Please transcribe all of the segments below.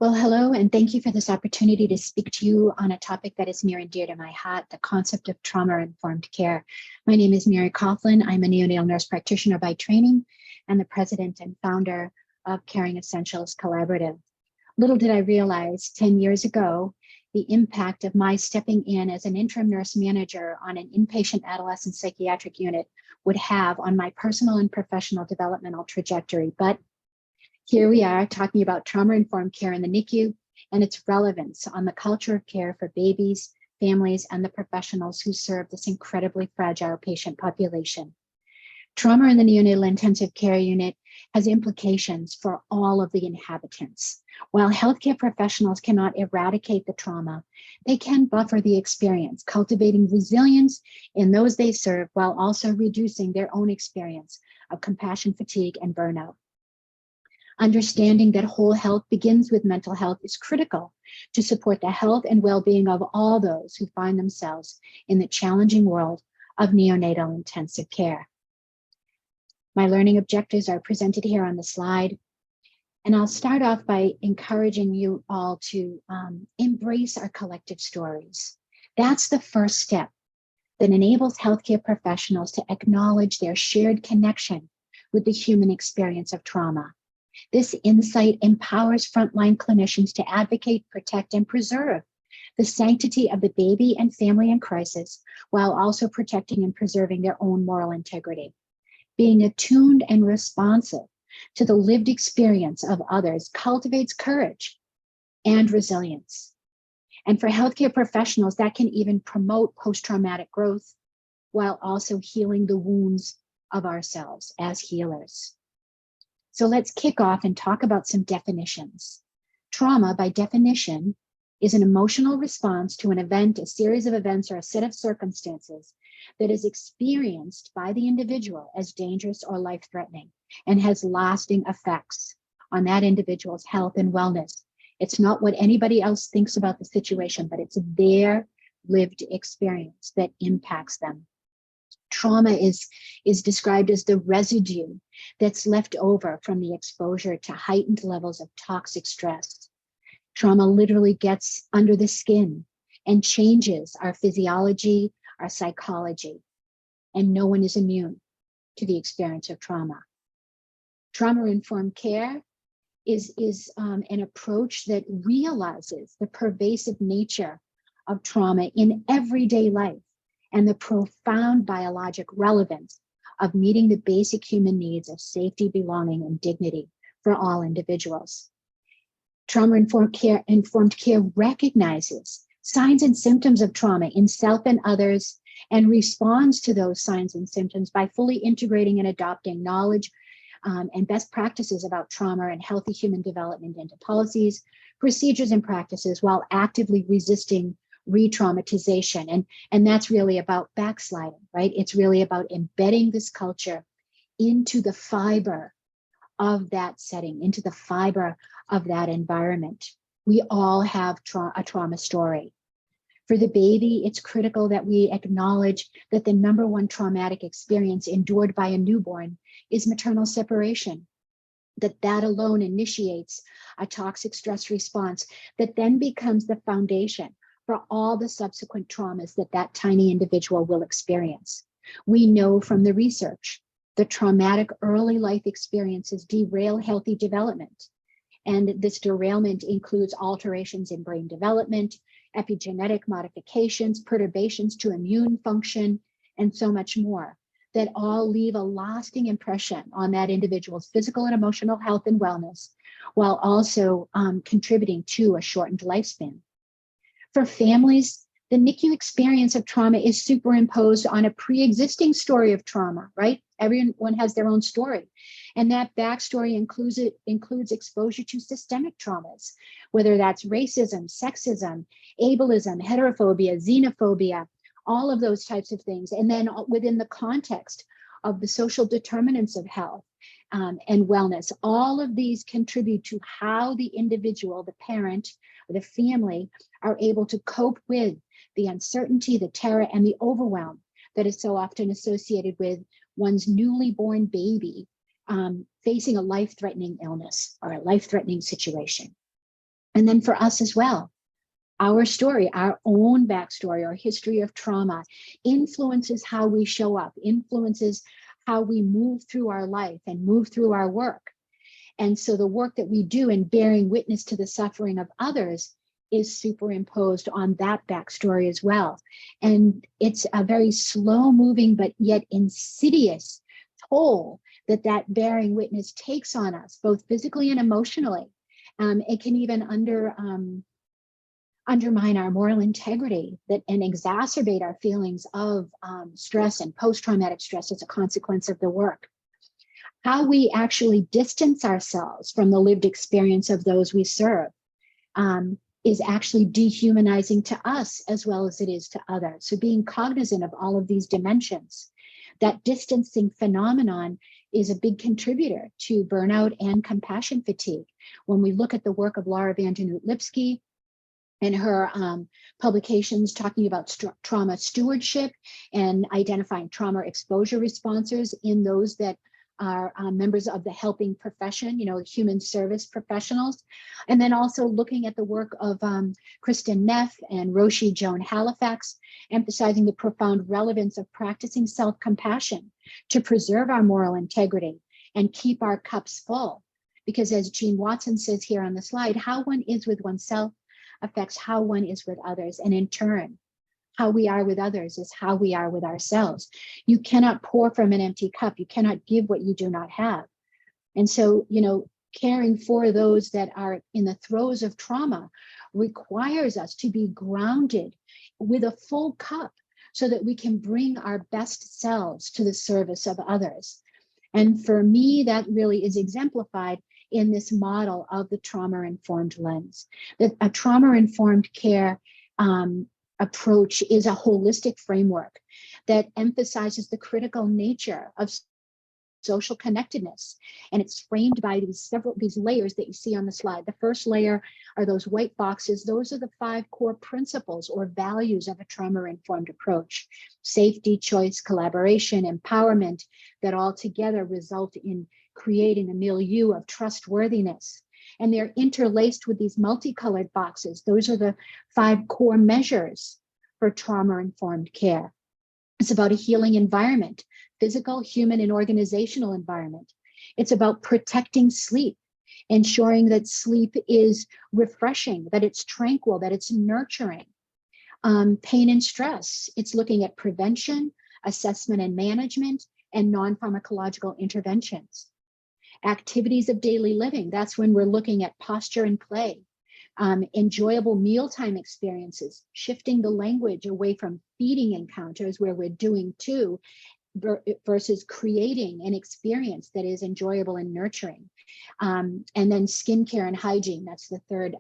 Well, hello, and thank you for this opportunity to speak to you on a topic that is near and dear to my heart, the concept of trauma-informed care. My name is Mary Coughlin. I'm a neonatal nurse practitioner by training and the president and founder of Caring Essentials Collaborative. Little did I realize 10 years ago, the impact of my stepping in as an interim nurse manager on an inpatient adolescent psychiatric unit would have on my personal and professional developmental trajectory. But here we are talking about trauma-informed care in the NICU and its relevance on the culture of care for babies, families, and the professionals who serve this incredibly fragile patient population. Trauma in the neonatal intensive care unit has implications for all of the inhabitants. While healthcare professionals cannot eradicate the trauma, they can buffer the experience, cultivating resilience in those they serve while also reducing their own experience of compassion fatigue and burnout. Understanding that whole health begins with mental health is critical to support the health and well-being of all those who find themselves in the challenging world of neonatal intensive care. My learning objectives are presented here on the slide, and I'll start off by encouraging you all to embrace our collective stories. That's the first step that enables healthcare professionals to acknowledge their shared connection with the human experience of trauma. This insight empowers frontline clinicians to advocate, protect, and preserve the sanctity of the baby and family in crisis, while also protecting and preserving their own moral integrity. Being attuned and responsive to the lived experience of others cultivates courage and resilience. And for healthcare professionals, that can even promote post-traumatic growth while also healing the wounds of ourselves as healers. So let's kick off and talk about some definitions. Trauma, by definition, is an emotional response to an event, a series of events, or a set of circumstances that is experienced by the individual as dangerous or life-threatening and has lasting effects on that individual's health and wellness. It's not what anybody else thinks about the situation, but it's their lived experience that impacts them. Trauma is described as the residue that's left over from the exposure to heightened levels of toxic stress. Trauma literally gets under the skin and changes our physiology, our psychology, and no one is immune to the experience of trauma. Trauma-informed care is an approach that realizes the pervasive nature of trauma in everyday life and the profound biologic relevance of meeting the basic human needs of safety, belonging, and dignity for all individuals. Trauma-informed care recognizes signs and symptoms of trauma in self and others and responds to those signs and symptoms by fully integrating and adopting knowledge and best practices about trauma and healthy human development into policies, procedures, and practices while actively resisting re-traumatization. And that's really about backsliding, right? It's really about embedding this culture into the fiber of that setting, into the fiber of that environment. We all have a trauma story. For the baby, it's critical that we acknowledge that the number one traumatic experience endured by a newborn is maternal separation, that alone initiates a toxic stress response that then becomes the foundation for all the subsequent traumas that tiny individual will experience. We know from the research that traumatic early life experiences derail healthy development. And this derailment includes alterations in brain development, epigenetic modifications, perturbations to immune function, and so much more, that all leave a lasting impression on that individual's physical and emotional health and wellness, while also contributing to a shortened lifespan. For families, the NICU experience of trauma is superimposed on a pre-existing story of trauma, right? Everyone has their own story. And that backstory includes exposure to systemic traumas, whether that's racism, sexism, ableism, heterophobia, xenophobia, all of those types of things. And then within the context of the social determinants of health and wellness, all of these contribute to how the individual, the parent, or the family are able to cope with the uncertainty, the terror, and the overwhelm that is so often associated with one's newly born baby facing a life-threatening illness or a life-threatening situation. And then for us as well, our story, our own backstory, our history of trauma influences how we show up, influences how we move through our life and move through our work. And so the work that we do in bearing witness to the suffering of others is superimposed on that backstory as well. And it's a very slow moving, but yet insidious toll that bearing witness takes on us, both physically and emotionally. It can even undermine our moral integrity and exacerbate our feelings of stress and post-traumatic stress as a consequence of the work. How we actually distance ourselves from the lived experience of those we serve is actually dehumanizing to us as well as it is to others. So being cognizant of all of these dimensions, that distancing phenomenon is a big contributor to burnout and compassion fatigue. When we look at the work of Laura Vandernoot Lipsky and her publications talking about trauma stewardship and identifying trauma exposure responses in those that are members of the helping profession, human service professionals. And then also looking at the work of Kristen Neff and Roshi Joan Halifax, emphasizing the profound relevance of practicing self-compassion to preserve our moral integrity and keep our cups full. Because as Jean Watson says here on the slide, how one is with oneself affects how one is with others. And in turn, how we are with others is how we are with ourselves. You cannot pour from an empty cup. You cannot give what you do not have. And so, caring for those that are in the throes of trauma requires us to be grounded with a full cup so that we can bring our best selves to the service of others. And for me, that really is exemplified in this model of the trauma-informed lens. That a trauma-informed care approach is a holistic framework that emphasizes the critical nature of social connectedness. And it's framed by these layers that you see on the slide. The first layer are those white boxes. Those are the 5 core principles or values of a trauma-informed approach: safety, choice, collaboration, empowerment, that all together result in creating a milieu of trustworthiness. And they're interlaced with these multicolored boxes. Those are the 5 core measures for trauma-informed care. It's about a healing environment, physical, human, and organizational environment. It's about protecting sleep, ensuring that sleep is refreshing, that it's tranquil, that it's nurturing. Pain and stress, it's looking at prevention, assessment and management, and non-pharmacological interventions. Activities of daily living, that's when we're looking at posture and play. Enjoyable mealtime experiences, shifting the language away from feeding encounters where we're doing to versus creating an experience that is enjoyable and nurturing. And then skincare and hygiene, that's the third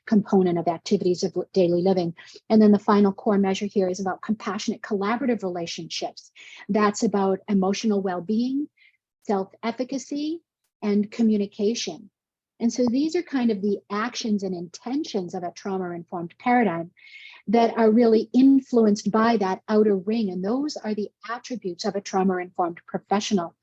component of activities of daily living. And then the final core measure here is about compassionate collaborative relationships. That's about emotional well-being, self-efficacy, and communication. And so these are kind of the actions and intentions of a trauma-informed paradigm that are really influenced by that outer ring. And those are the attributes of a trauma-informed professional.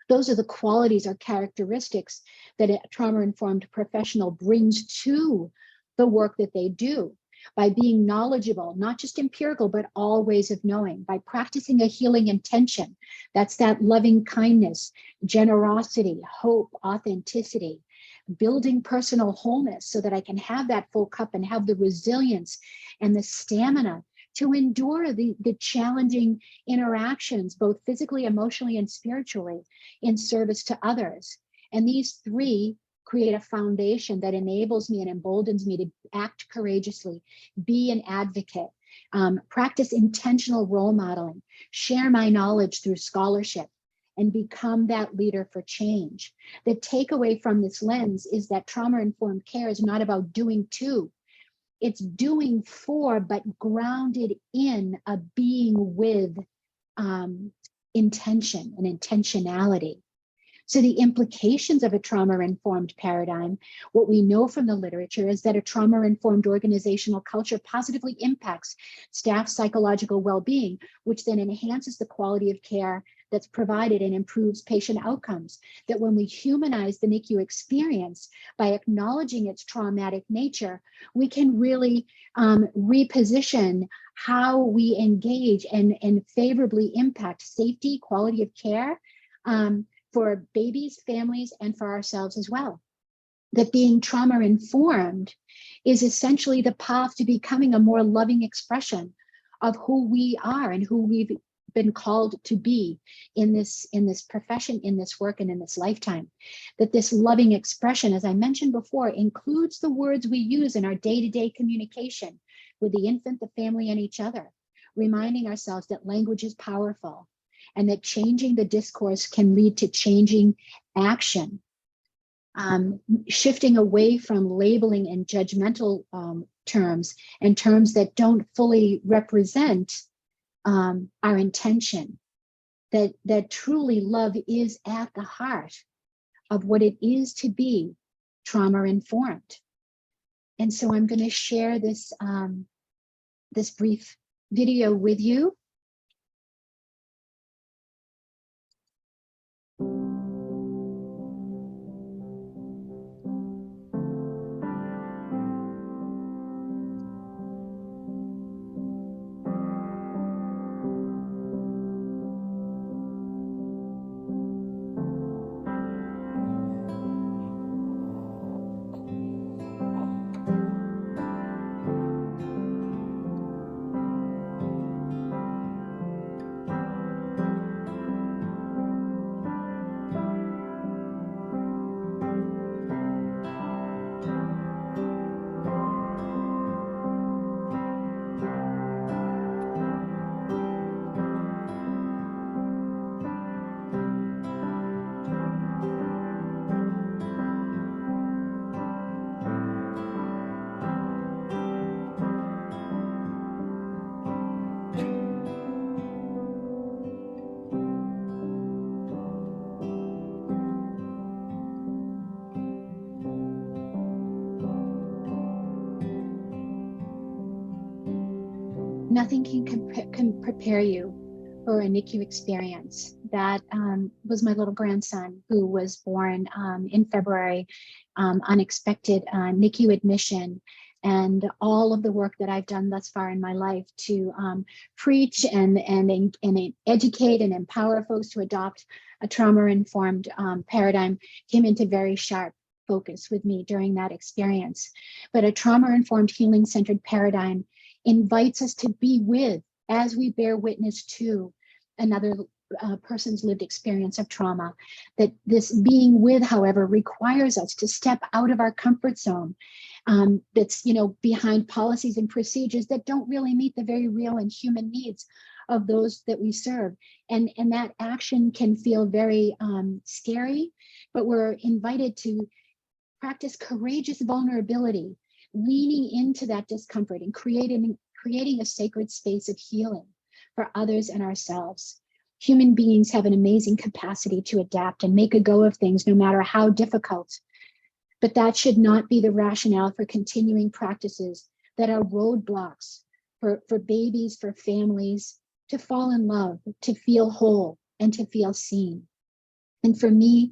Those are the qualities or characteristics that a trauma-informed professional brings to the work that they do by being knowledgeable, not just empirical, but all ways of knowing, by practicing a healing intention. That's that loving kindness, generosity, hope, authenticity, building personal wholeness so that I can have that full cup and have the resilience and the stamina to endure the challenging interactions, both physically, emotionally, and spiritually, in service to others. And these 3 create a foundation that enables me and emboldens me to act courageously, be an advocate, practice intentional role modeling, share my knowledge through scholarship, and become that leader for change. The takeaway from this lens is that trauma-informed care is not about doing to. It's doing for, but grounded in a being with intention and intentionality. So the implications of a trauma-informed paradigm, what we know from the literature is that a trauma-informed organizational culture positively impacts staff psychological well-being, which then enhances the quality of care that's provided and improves patient outcomes. That when we humanize the NICU experience by acknowledging its traumatic nature, we can really reposition how we engage and favorably impact safety, quality of care for babies, families, and for ourselves as well. That being trauma informed is essentially the path to becoming a more loving expression of who we are and who we've been called to be in this profession, in this work, and in this lifetime. That this loving expression, as I mentioned before, includes the words we use in our day-to-day communication with the infant, the family, and each other, reminding ourselves that language is powerful and that changing the discourse can lead to changing action. Shifting away from labeling and judgmental terms and terms that don't fully represent our intention, that truly love is at the heart of what it is to be trauma informed. And so I'm going to share this, this brief video with you. Nothing can prepare you for a NICU experience. That was my little grandson, who was born in February, unexpected NICU admission, and all of the work that I've done thus far in my life to preach and educate and empower folks to adopt a trauma-informed paradigm came into very sharp focus with me during that experience. But a trauma-informed, healing-centered paradigm invites us to be with, as we bear witness to another person's lived experience of trauma. That this being with, however, requires us to step out of our comfort zone, that's, you know, behind policies and procedures that don't really meet the very real and human needs of those that we serve. And that action can feel very scary, but we're invited to practice courageous vulnerability, leaning into that discomfort and creating a sacred space of healing for others and ourselves. Human beings have an amazing capacity to adapt and make a go of things, no matter how difficult. But that should not be the rationale for continuing practices that are roadblocks for babies, for families to fall in love, to feel whole, and to feel seen. And for me,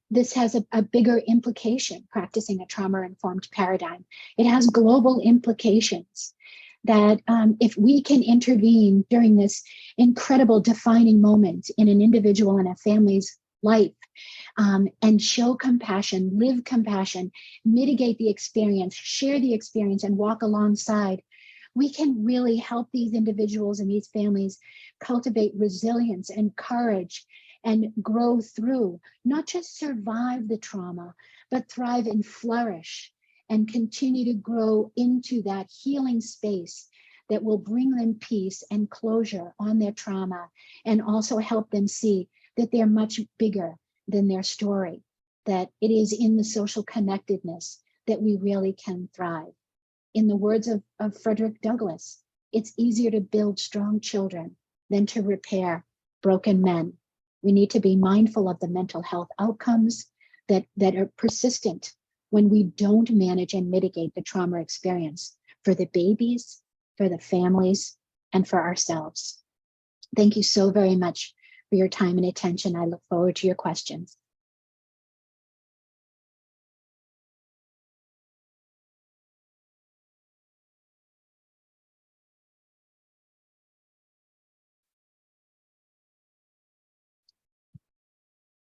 this has a bigger implication, practicing a trauma-informed paradigm. It has global implications that if we can intervene during this incredible defining moment in an individual and a family's life, and show compassion, live compassion, mitigate the experience, share the experience, and walk alongside, we can really help these individuals and these families cultivate resilience and courage and grow through, not just survive the trauma, but thrive and flourish and continue to grow into that healing space that will bring them peace and closure on their trauma, and also help them see that they're much bigger than their story, that it is in the social connectedness that we really can thrive. In the words of Frederick Douglass, it's easier to build strong children than to repair broken men. We need to be mindful of the mental health outcomes that are persistent when we don't manage and mitigate the trauma experience for the babies, for the families, and for ourselves. Thank you so very much for your time and attention. I look forward to your questions.